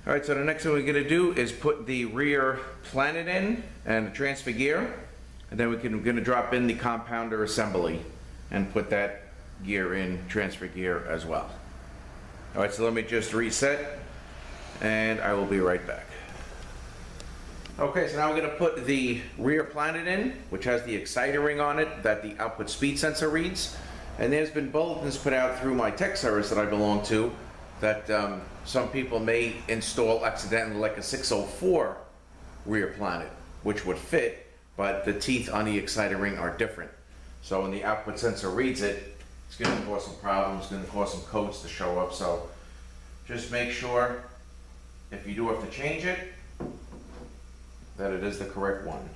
All right, so the next thing we're gonna do is put the rear planet in and the transfer gear, and then we're gonna drop in the compounder assembly and put that gear in, transfer gear as well. All right, so let me just reset and I will be right back. Okay, so now we're gonna put the rear planet in, which has the exciter ring on it that the output speed sensor reads. And there's been bulletins put out through my tech service that I belong to that some people may install accidentally like a 604 rear planet, which would fit, but the teeth on the exciter ring are different. So when the output sensor reads it, it's going to cause some problems, it's going to cause some codes to show up. So just make sure, if you do have to change it, that it is the correct one.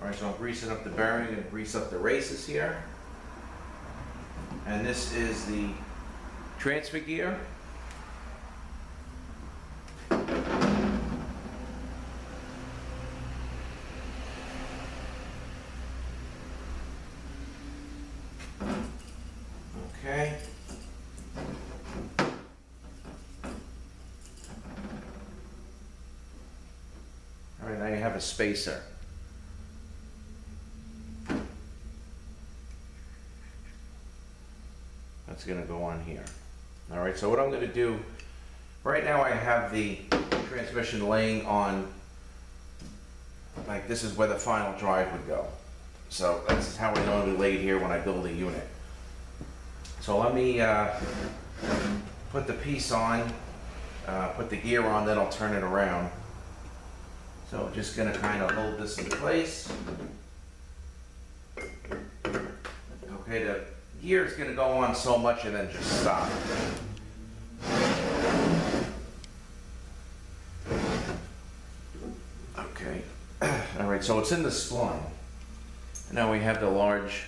Alright, so I'm greasing up the bearing and grease up the races here. And this is the transfer gear. Okay. Alright, now you have a spacer. That's going to go on here. All right, so what I'm going to do, right now I have the transmission laying on, like this is where the final drive would go. So that's how I normally lay it here when I build a unit. So let me put the piece on, put the gear on, then I'll turn it around. So I'm just going to kind of hold this in place. Okay, the gear is going to go on so much and then just stop. Okay. All right, so it's in the spline. Now we have the large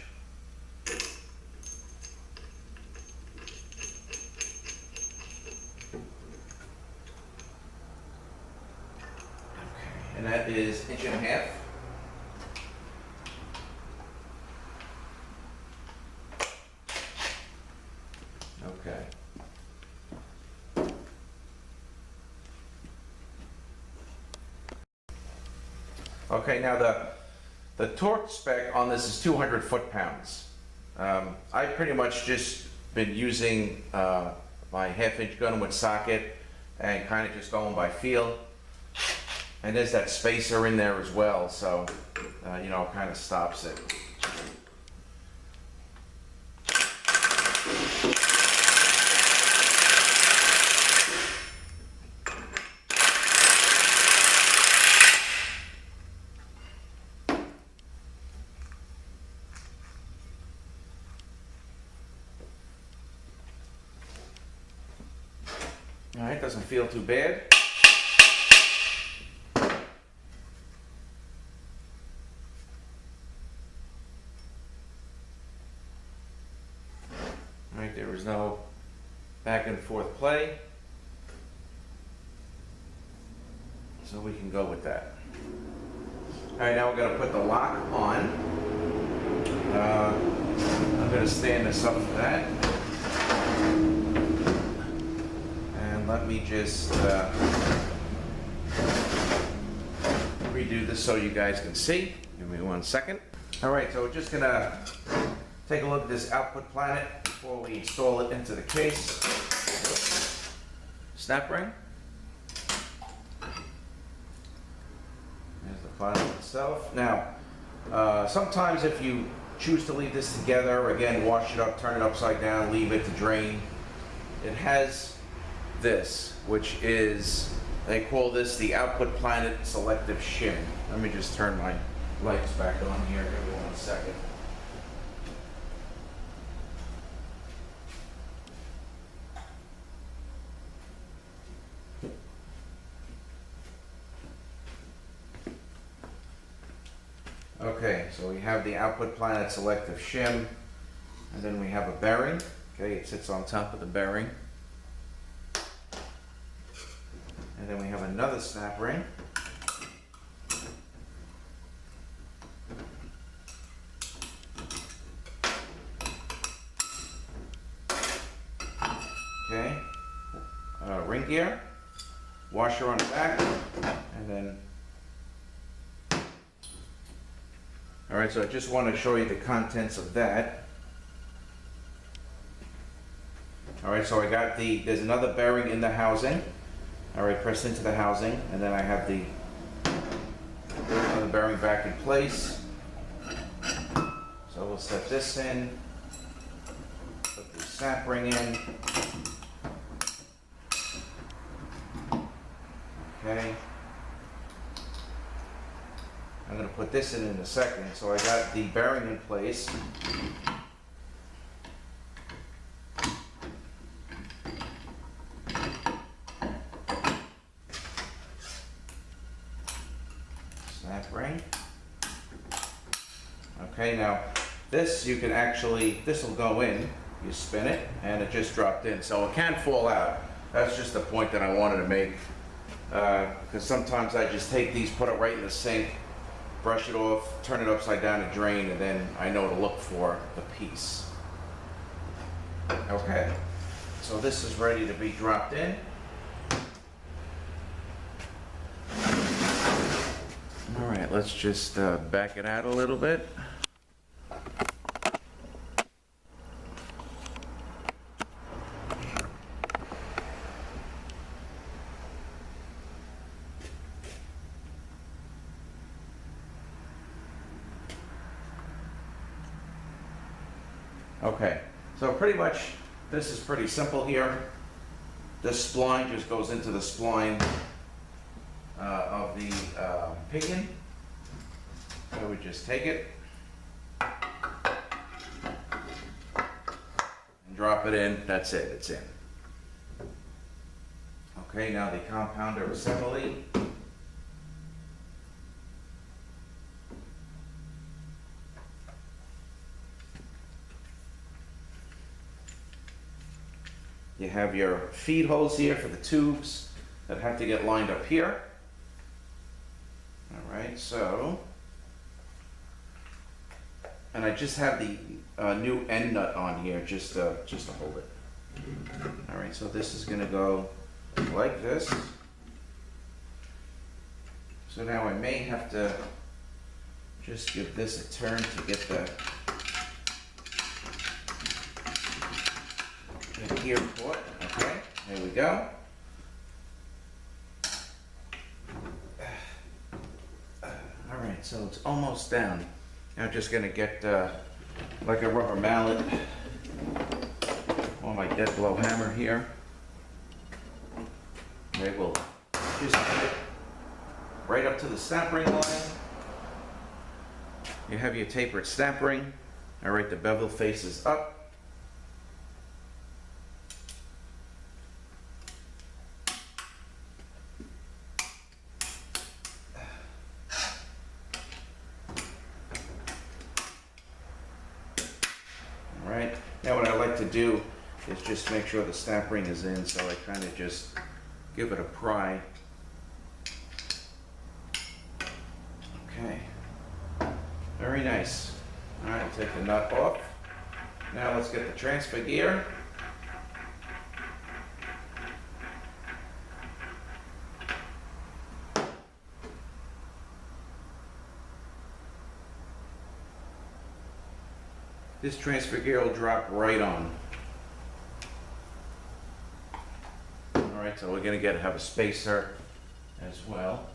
and that is 1.5 inches. Okay. Okay, now the torque spec on this is 200 foot-pounds. I pretty much just been using my 1/2 inch gun with socket and kind of just going by feel. And there's that spacer in there as well, so you know, it kind of stops it. All right, doesn't feel too bad. All right, there is no back and forth play, so we can go with that. All right, now we're going to put the lock on. I'm going to stand this up for that. Let me just redo this so you guys can see. Give me 1 second. All right, so we're just gonna take a look at this output planet before we install it into the case. Snap ring. There's the planet itself. Now, sometimes if you choose to leave this together, again, wash it up, turn it upside down, leave it to drain, it has this, which is, they call this the output planet selective shim. Let me just turn my lights back on here. Give me 1 second. Okay, so we have the output planet selective shim, and then we have a bearing. Okay, it sits on top of the bearing. And then we have another snap ring. Okay, ring gear, washer on the back, and then, all right, so I just want to show you the contents of that. All right, so I got there's another bearing in the housing. All right, pressed into the housing, and then I have the other bearing back in place. So we'll set this in, put the snap ring in. Okay. I'm going to put this in a second. So I got the bearing in place. Snap ring. Okay, now this you can actually, this will go in, you spin it, and it just dropped in. So it can fall out. That's just the point that I wanted to make. Because sometimes I just take these, put it right in the sink, brush it off, turn it upside down and drain, and then I know to look for the piece. Okay, so this is ready to be dropped in. All right, let's just back it out a little bit. Okay, so pretty much this is pretty simple here. This spline just goes into the spline of the pinion. So we just take it and drop it in. That's it, it's in. Okay, now the compounder assembly. You have your feed holes here for the tubes that have to get lined up here. All right, so, and I just have the new end nut on here just to hold it. All right, so this is gonna go like this. So now I may have to just give this a turn to get the gear caught. Okay, there we go. All right, so it's almost down. Now I'm just gonna get like a rubber mallet or my dead blow hammer here. Okay, we'll just get it right up to the snap ring line. You have your tapered snap ring. All right, the bevel faces up. Now what I like to do is just make sure the snap ring is in, so I kind of just give it a pry. Okay, very nice. All right, I'll take the nut off. Now let's get the transfer gear. This transfer gear will drop right on. All right, so we're gonna have a spacer as well.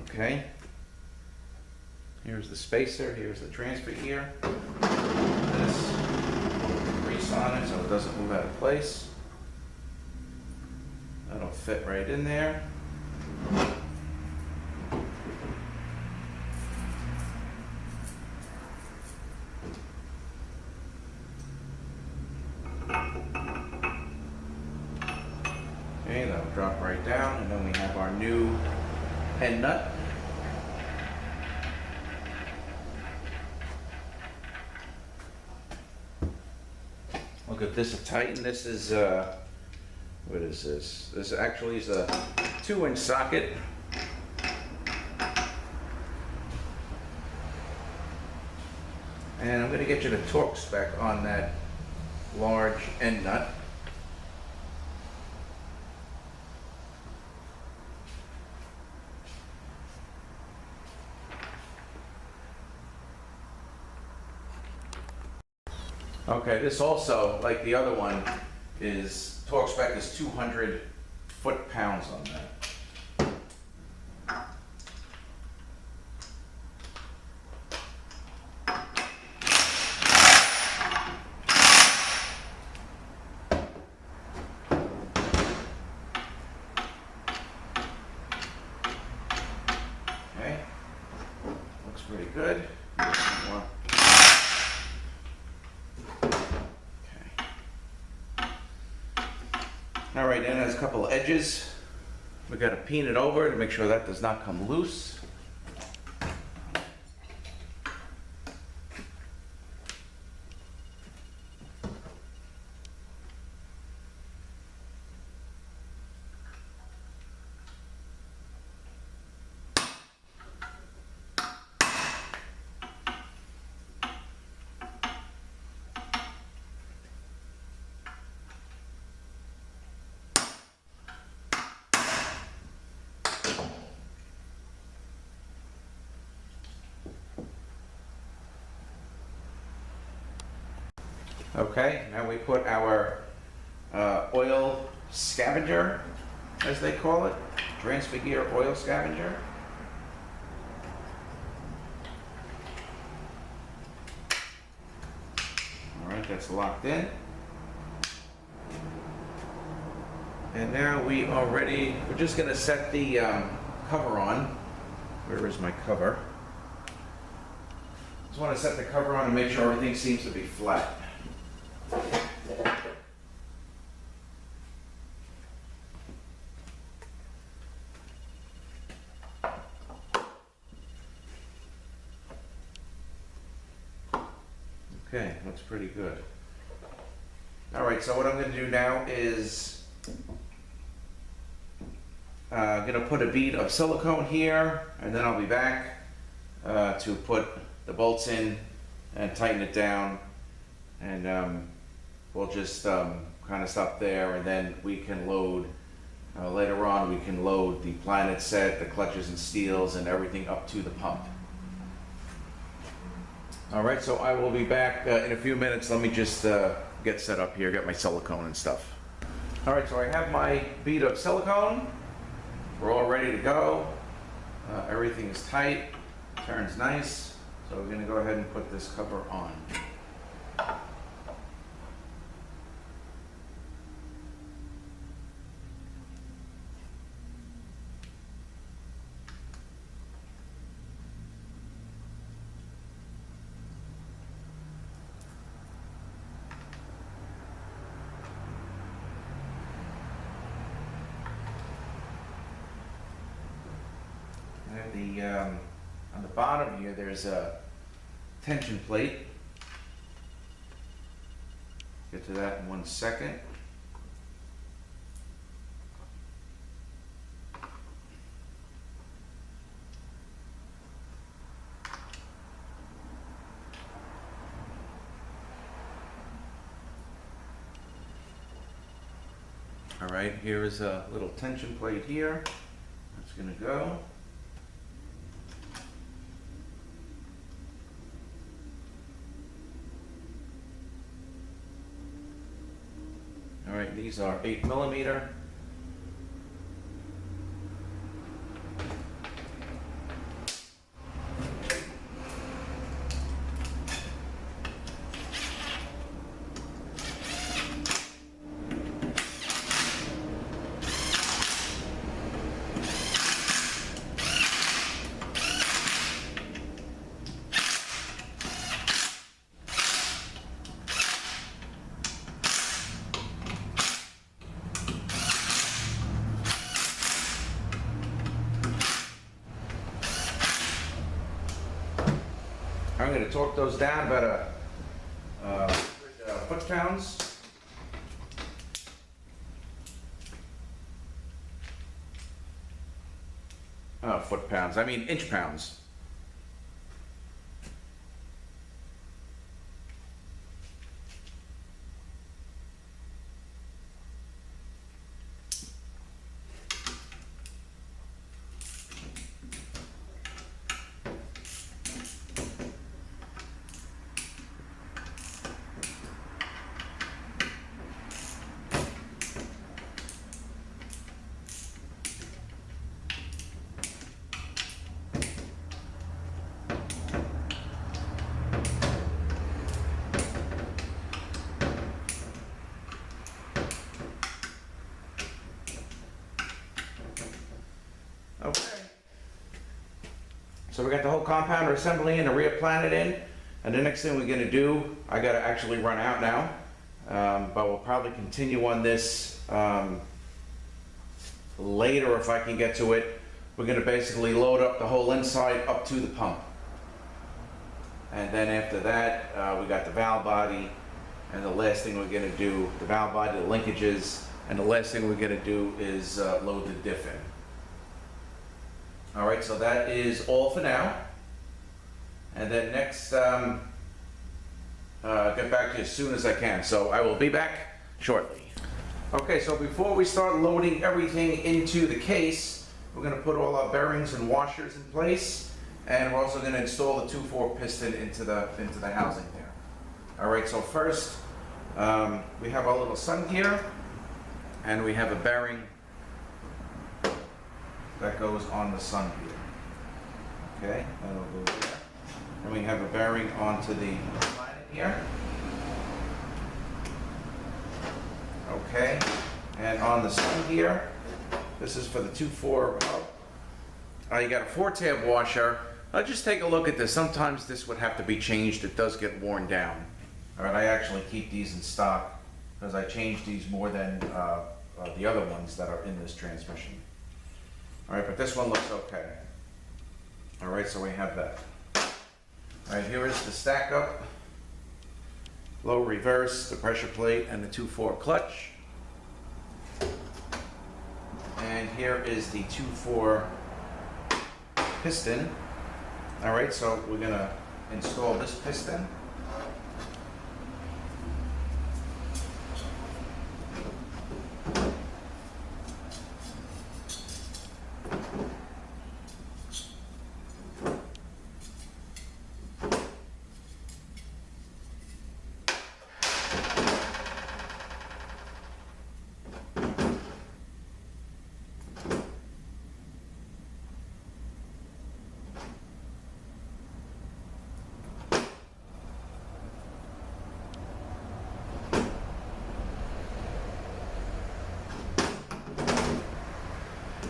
Okay. Here's the spacer, here's the transfer gear. This grease on it so it doesn't move out of place. That'll fit right in there. Okay, that'll drop right down, and then we have our new end nut. Look at this tighten. This is what is this? This actually is a 2-inch socket. And I'm going to get you the torque spec on that large end nut. Okay, this also, like the other one, is torque spec is 200 foot-pounds on that. Okay, looks pretty good. All right, then it has a couple of edges. We got to peen it over to make sure that does not come loose. Okay, now we put our oil scavenger, as they call it, transfer gear oil scavenger. All right, that's locked in. And now we are ready. We're just going to set the cover on. Where is my cover? Just want to set the cover on and make sure everything seems to be flat. Okay, looks pretty good. All right, so what I'm going to do now is I'm going to put a bead of silicone here, and then I'll be back to put the bolts in and tighten it down, and we'll just kind of stop there, and then we can load, later on we can load the planet set, the clutches and steels, and everything up to the pump. All right, so I will be back in a few minutes. Let me just get set up here, get my silicone and stuff. All right, so I have my bead of silicone. We're all ready to go. Everything is tight, turns nice. So we're gonna go ahead and put this cover on. On the bottom here, there's a tension plate. Get to that in 1 second. All right, here is a little tension plate here. That's gonna go. All right, these are 8mm. I'm going to torque those down about a foot-pounds. Oh, foot-pounds. I mean inch-pounds. So we got the whole compounder assembly in, the rear planet in, and the next thing we're gonna do, I gotta actually run out now, but we'll probably continue on this later if I can get to it. We're gonna basically load up the whole inside up to the pump. And then after that, we got the valve body, and the last thing we're gonna do, the valve body, the linkages, and the last thing we're gonna do is load the diff in. All right, so that is all for now. And then next, get back to you as soon as I can. So I will be back shortly. Okay, so before we start loading everything into the case, we're gonna put all our bearings and washers in place, and we're also gonna install the 2.4 piston into the housing there. All right, so first, we have our little sun gear, and we have a bearing that goes on the sun gear. Okay, that'll go there. And we have a bearing onto the planet here. Okay, and on the sun gear, this is for the 2.4 hub. You got a 4-tab washer. Just take a look at this. Sometimes this would have to be changed. It does get worn down. All right, I actually keep these in stock because I change these more than the other ones that are in this transmission. All right, but this one looks okay. All right, so we have that. All right, here is the stack up, low reverse, the pressure plate, and the 2.4 clutch. And here is the 2.4 piston. All right, so we're gonna install this piston.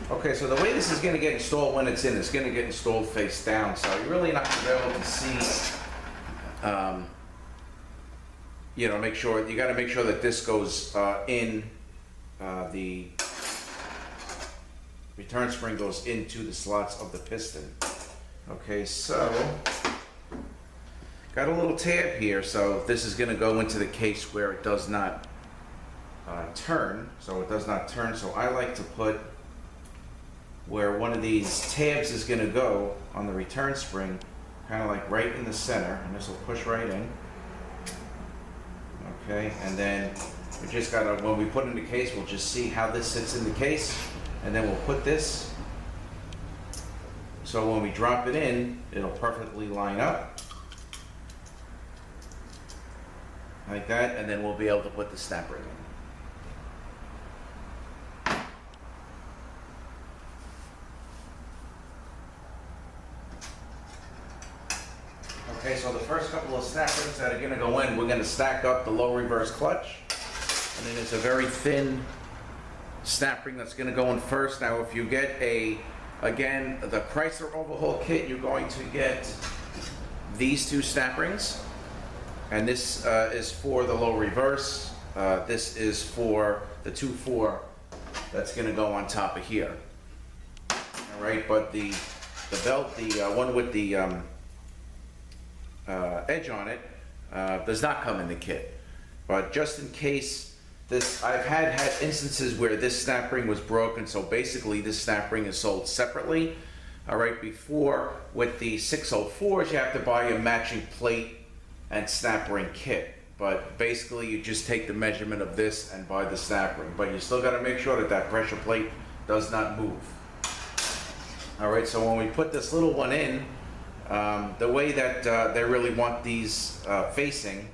Okay, so the way this is going to get installed when it's in, it's going to get installed face down, so you're really not going to be able to see, you know, you got to make sure that this goes in, the return spring goes into the slots of the piston. Okay, so, got a little tab here, so this is going to go into the case where it does not turn, so I like to put where one of these tabs is going to go on the return spring, kind of like right in the center, and this will push right in. Okay, and then we just gotta, when we put it in the case, we'll just see how this sits in the case, and then we'll put this, so when we drop it in, it'll perfectly line up, like that, and then we'll be able to put the snap ring in. Okay, so the first couple of snap rings that are going to go in, we're going to stack up the low reverse clutch. And then it's a very thin snap ring that's going to go in first. Now, if you get again, the Chrysler overhaul kit, you're going to get these two snap rings. And this is for the low reverse. This is for the 2.4 that's going to go on top of here. All right, but the belt, the one with the edge on it does not come in the kit, but just in case this, I've had instances where this snap ring was broken, so basically this snap ring is sold separately. All right, before with the 604s you have to buy a matching plate and snap ring kit, but basically you just take the measurement of this and buy the snap ring, but you still got to make sure that that pressure plate does not move. All right, so when we put this little one in, the way that they really want these facing,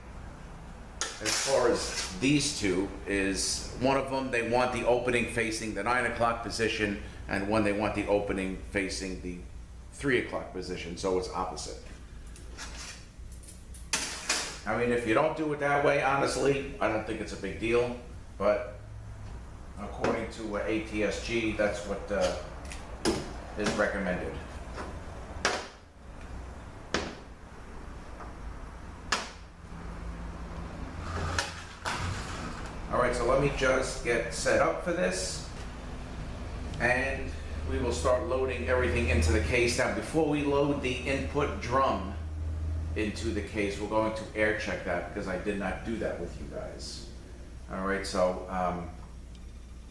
as far as these two, is one of them they want the opening facing the 9 o'clock position, and one they want the opening facing the 3 o'clock position, so it's opposite. I mean, if you don't do it that way, honestly, I don't think it's a big deal, but according to ATSG, that's what is recommended. right, so let me just get set up for this, and we will start loading everything into the case. Now, before we load the input drum into the case, we're going to air check that because I did not do that with you guys. All right, so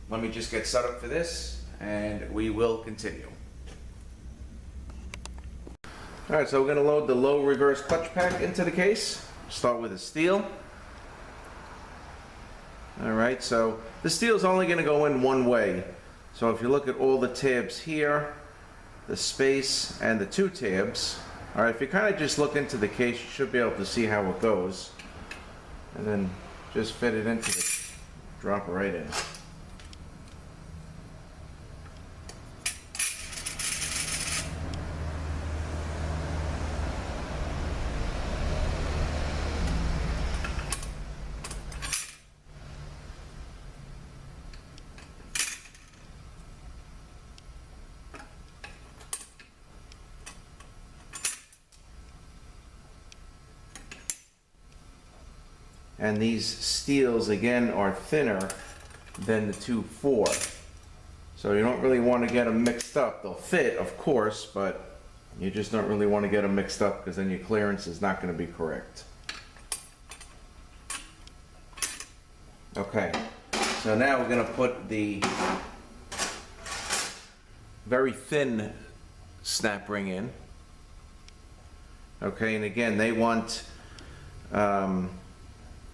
let me just get set up for this, and we will continue. All right, so we're going to load the low reverse clutch pack into the case. Start with a steel. All right, so the steel is only going to go in one way. So if you look at all the tabs here, the space and the two tabs, all right, if you kind of just look into the case, you should be able to see how it goes. And then just fit it into the, drop it right in. And these steels, again, are thinner than the 2.4. So you don't really want to get them mixed up. They'll fit, of course, but you just don't really want to get them mixed up because then your clearance is not going to be correct. Okay, so now we're going to put the very thin snap ring in. Okay, and again, they want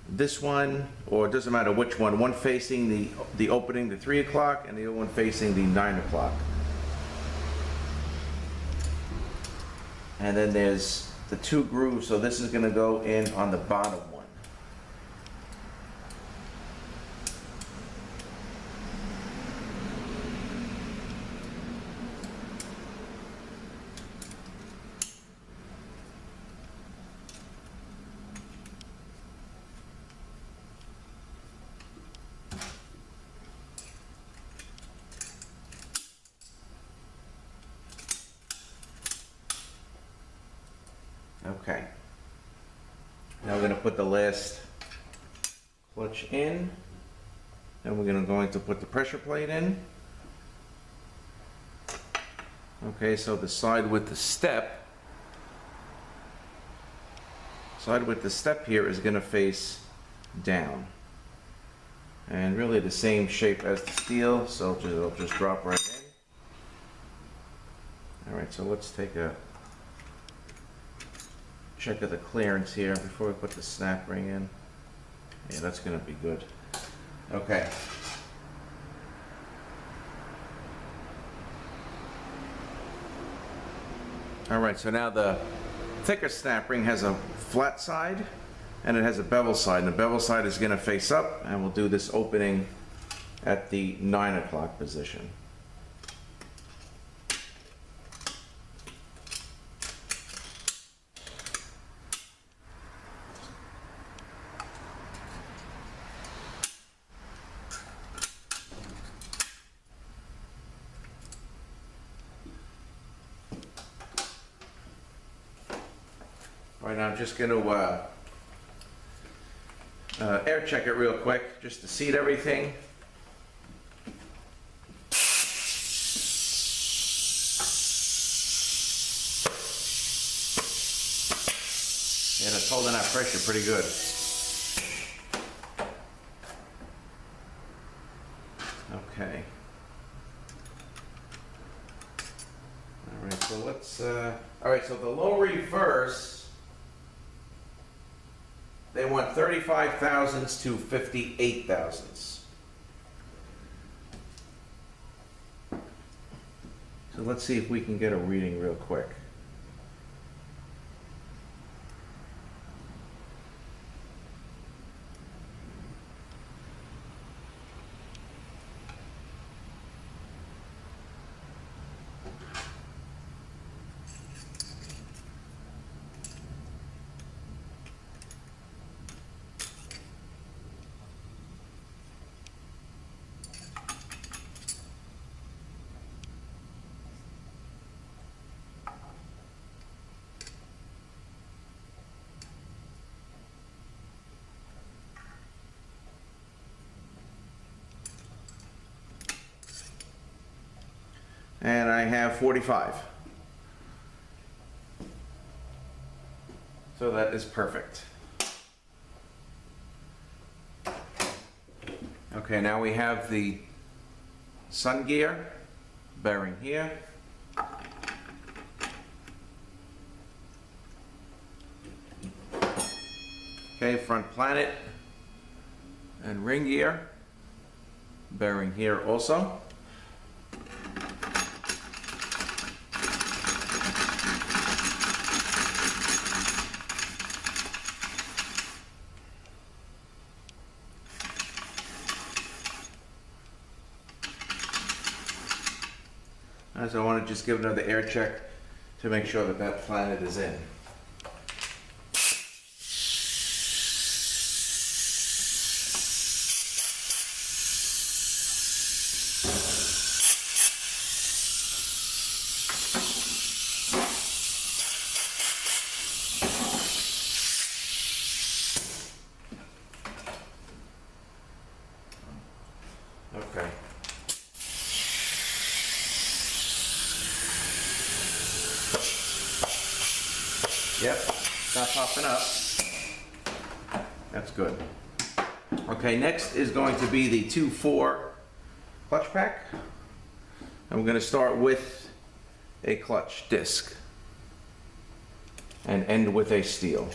this one, or it doesn't matter which one facing the opening, the 3 o'clock, and the other one facing the 9 o'clock. And then there's the two grooves, so this is going to go in on the bottom one. Okay, now we're going to put the last clutch in, and we're going to put the pressure plate in. Okay, so the side with the step here is going to face down, and really the same shape as the steel, so it'll just drop right in. All right, so let's take a check of the clearance here before we put the snap ring in. Yeah, that's going to be good. Okay. All right, so now the thicker snap ring has a flat side and it has a bevel side, and the bevel side is going to face up, and we'll do this opening at the 9 o'clock position. All right, now I'm just going to air check it real quick just to seat everything. And it's holding that pressure pretty good. Okay. All right, so let's, all right, so the low reverse, they want 35 thousandths to 58 thousandths. So let's see if we can get a reading real quick. I have 45. So that is perfect. Okay, now we have the sun gear bearing here. Okay, front planet and ring gear bearing here also. So I want to just give another air check to make sure that that planet is in. Okay. Yep, not popping up. That's good. Okay, next is going to be the 2-4 clutch pack. I'm going to start with a clutch disc and end with a steel.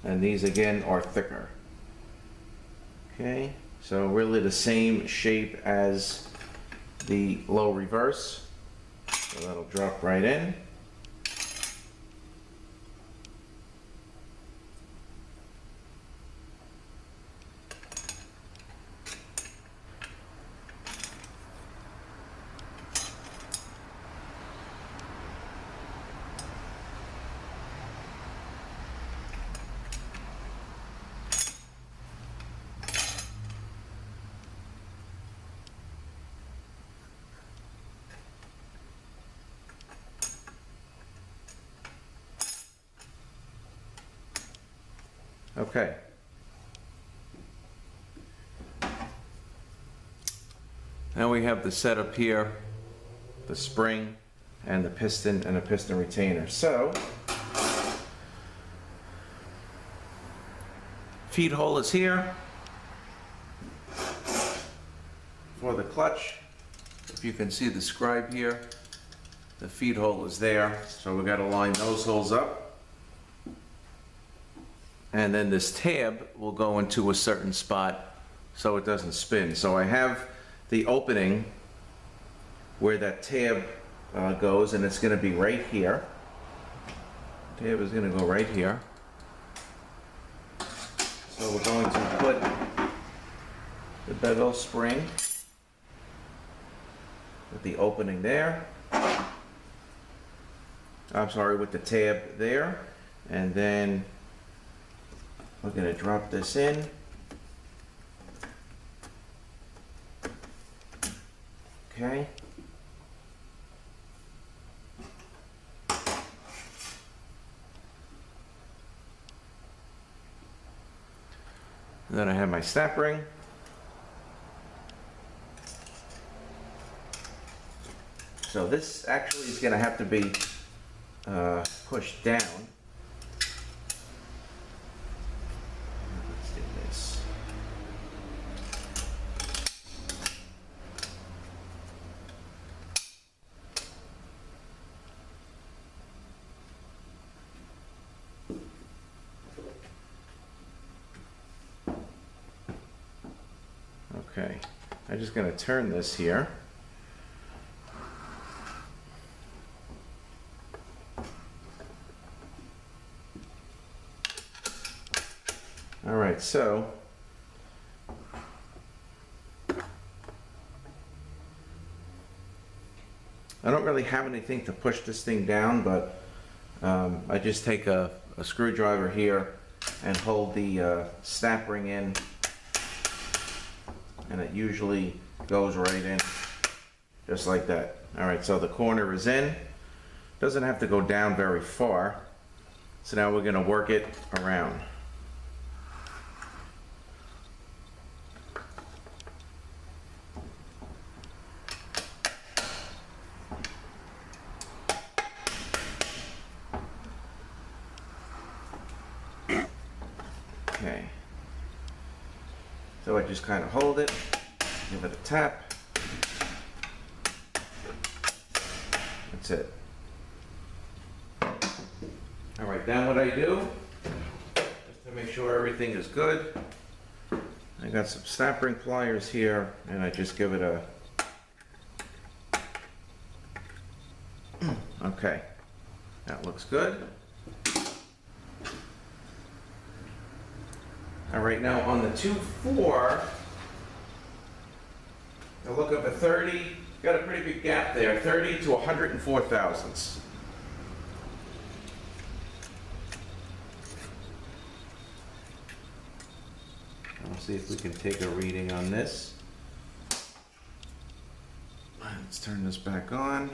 And these again are thicker. Okay, so really the same shape as the low reverse. So that'll drop right in. Okay. Now we have the setup here, the spring and the piston and a piston retainer. So, feed hole is here for the clutch. If you can see the scribe here, the feed hole is there. So we got to line those holes up. And then this tab will go into a certain spot so it doesn't spin. So I have the opening where that tab goes, and it's going to be right here. Tab is going to go right here. So we're going to put the bevel spring with the opening there. I'm sorry, with the tab there. And then we're going to drop this in. Okay. And then I have my snap ring. So this actually is going to have to be pushed down. Let's do this. Okay, I'm just going to turn this here. All right, so I don't really have anything to push this thing down, but I just take a screwdriver here and hold the snap ring in, and it usually goes right in, just like that. All right, so the corner is in. Doesn't have to go down very far. So now we're gonna work it around. Okay. So I just kind of hold it, give it a tap. That's it. All right, then what I do, just to make sure everything is good, I got some snap ring pliers here, and I just give it a, okay, that looks good. All right, now on the 2.4, the look of a 30, got a pretty big gap there, 30 to 104 thousandths. Let's see if we can take a reading on this. Let's turn this back on,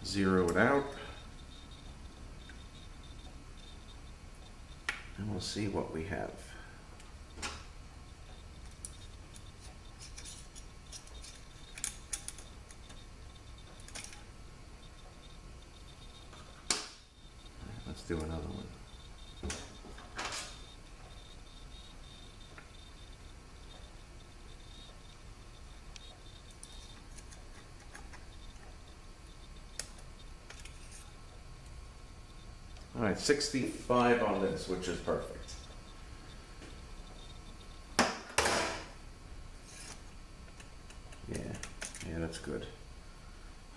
zero it out, and we'll see what we have. Let's do another one. All right, 65 on this, which is perfect. Yeah, that's good.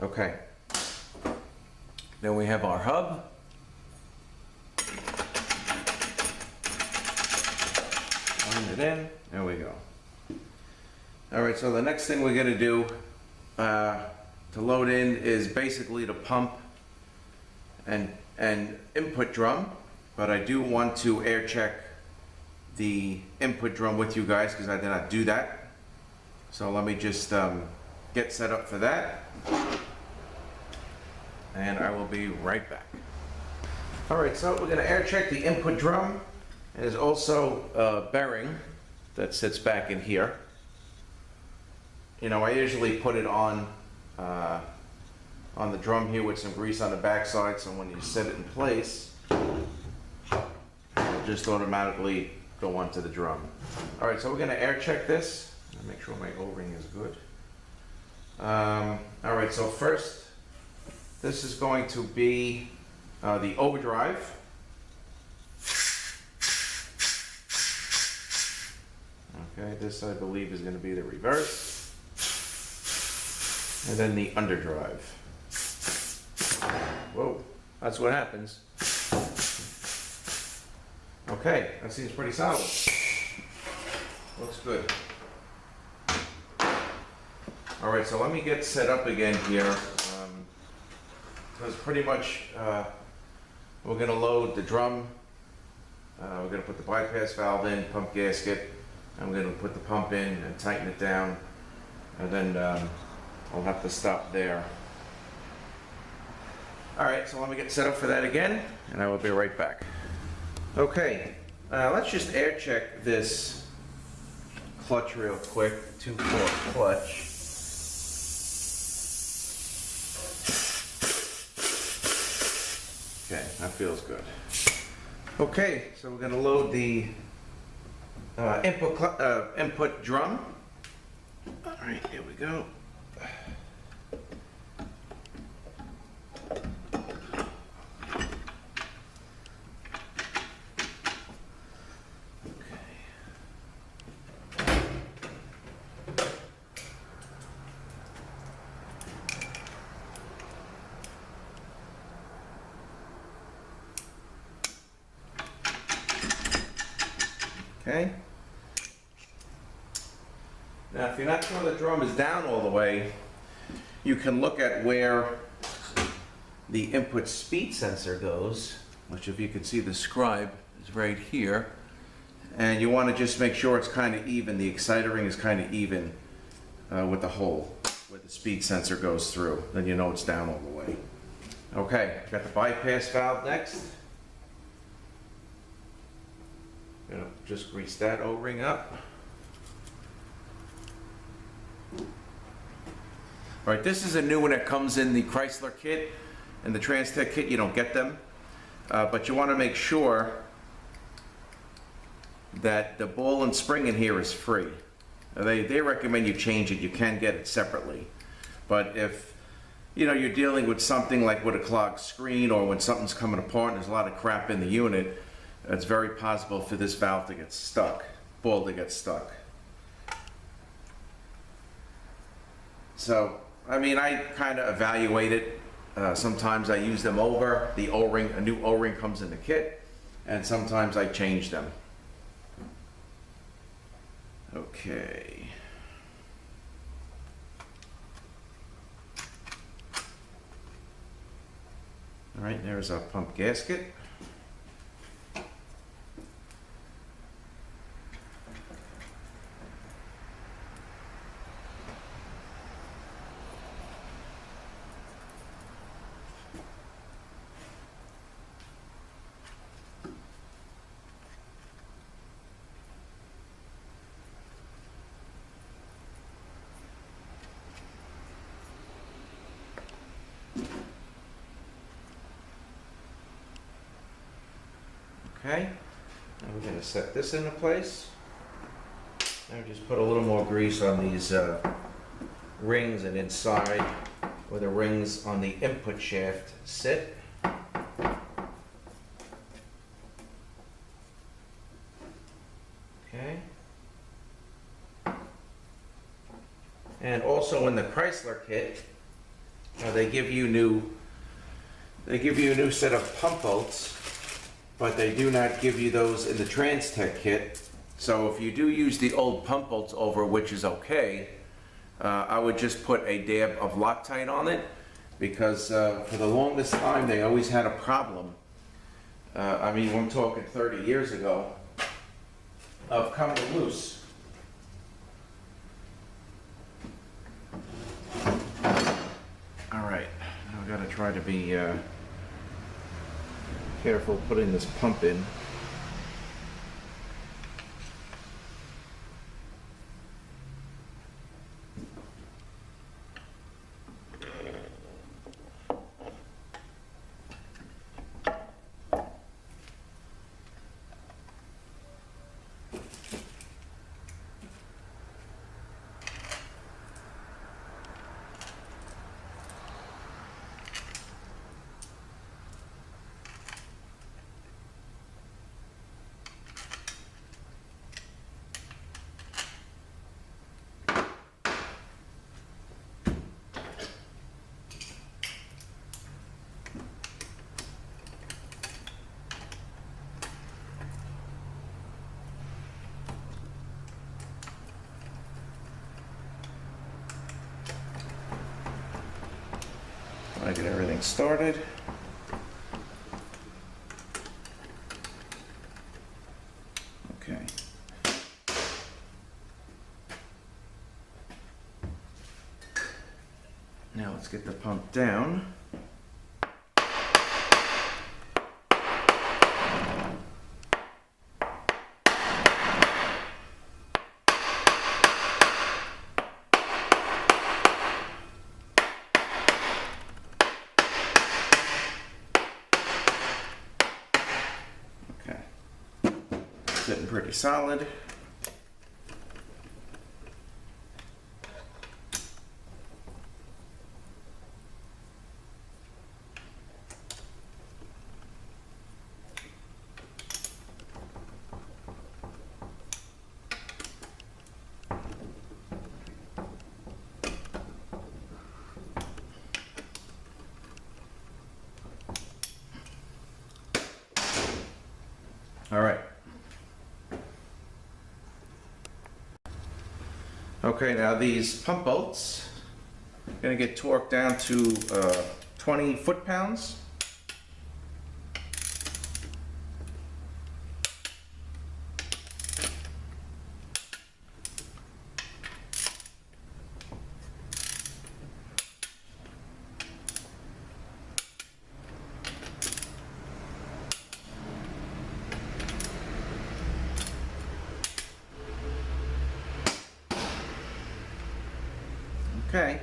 Okay. Then we have our hub. Line it in, there we go. All right, so the next thing we're gonna do to load in is basically to pump and input drum, but I do want to air check the input drum with you guys because I did not do that. So let me just get set up for that, and I will be right back. All right, so we're gonna air check the input drum. There's also a bearing that sits back in here. You know, I usually put it on the drum here with some grease on the backside, so when you set it in place, it'll just automatically go onto the drum. All right, so we're gonna air check this. Make sure my O-ring is good. All right, so first, this is going to be the overdrive. Okay, this I believe is going to be the reverse. And then the underdrive. Whoa, that's what happens. Okay, that seems pretty solid. Looks good. All right, so let me get set up again here. Because pretty much we're going to load the drum. We're going to put the bypass valve in, pump gasket. I'm going to put the pump in and tighten it down. And then I'll have to stop there. All right, so let me get set up for that again, and I will be right back. Okay, let's just air check this clutch real quick, 2/4 clutch. Okay, that feels good. Okay, so we're going to load the input drum. All right, here we go. Okay. Now, if you're not sure the drum is down all the way, you can look at where the input speed sensor goes, which if you can see the scribe is right here. And you want to just make sure it's kind of even. The exciter ring is kind of even with the hole where the speed sensor goes through. Then you know it's down all the way. Okay, got the bypass valve next. Gonna just grease that O-ring up. All right, this is a new one that comes in the Chrysler kit. In the Transtech kit, you don't get them. But you want to make sure that the ball and spring in here is free. They recommend you change it. You can get it separately. But if you're dealing with something like with a clogged screen, or when something's coming apart and there's a lot of crap in the unit, it's very possible for this valve to get stuck, ball to get stuck. So, I mean, I kind of evaluate it. Sometimes I use them over. The O-ring, a new O-ring comes in the kit, and sometimes I change them. Okay. All right, there's our pump gasket. Okay, now we're going to set this into place. Now just put a little more grease on these rings and inside where the rings on the input shaft sit. Okay. And also in the Chrysler kit, they give you a new set of pump bolts. But they do not give you those in the Trans-Tech kit. So if you do use the old pump bolts over, which is okay, I would just put a dab of Loctite on it, because for the longest time they always had a problem. I mean, I'm talking 30 years ago, of coming loose. All right, now I've got to try to be careful putting this pump in. I get everything started. Okay. Now let's get the pump down. Sitting pretty solid. All right. Okay, now these pump bolts are going to get torqued down to 20 foot-pounds. Okay.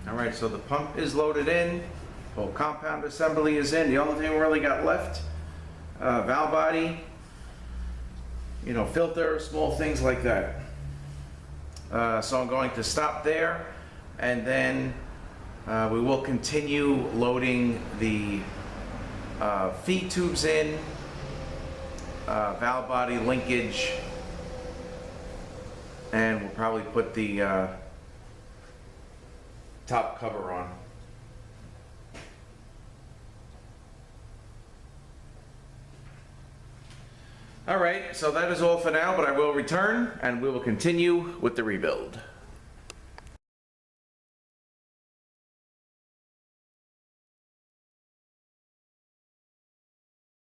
All right, so the pump is loaded in. Whole compound assembly is in. The only thing we really got left, valve body, filter, small things like that. So I'm going to stop there, and then we will continue loading the feed tubes in, valve body linkage, and we'll probably put the top cover on. All right, so that is all for now, but I will return and we will continue with the rebuild.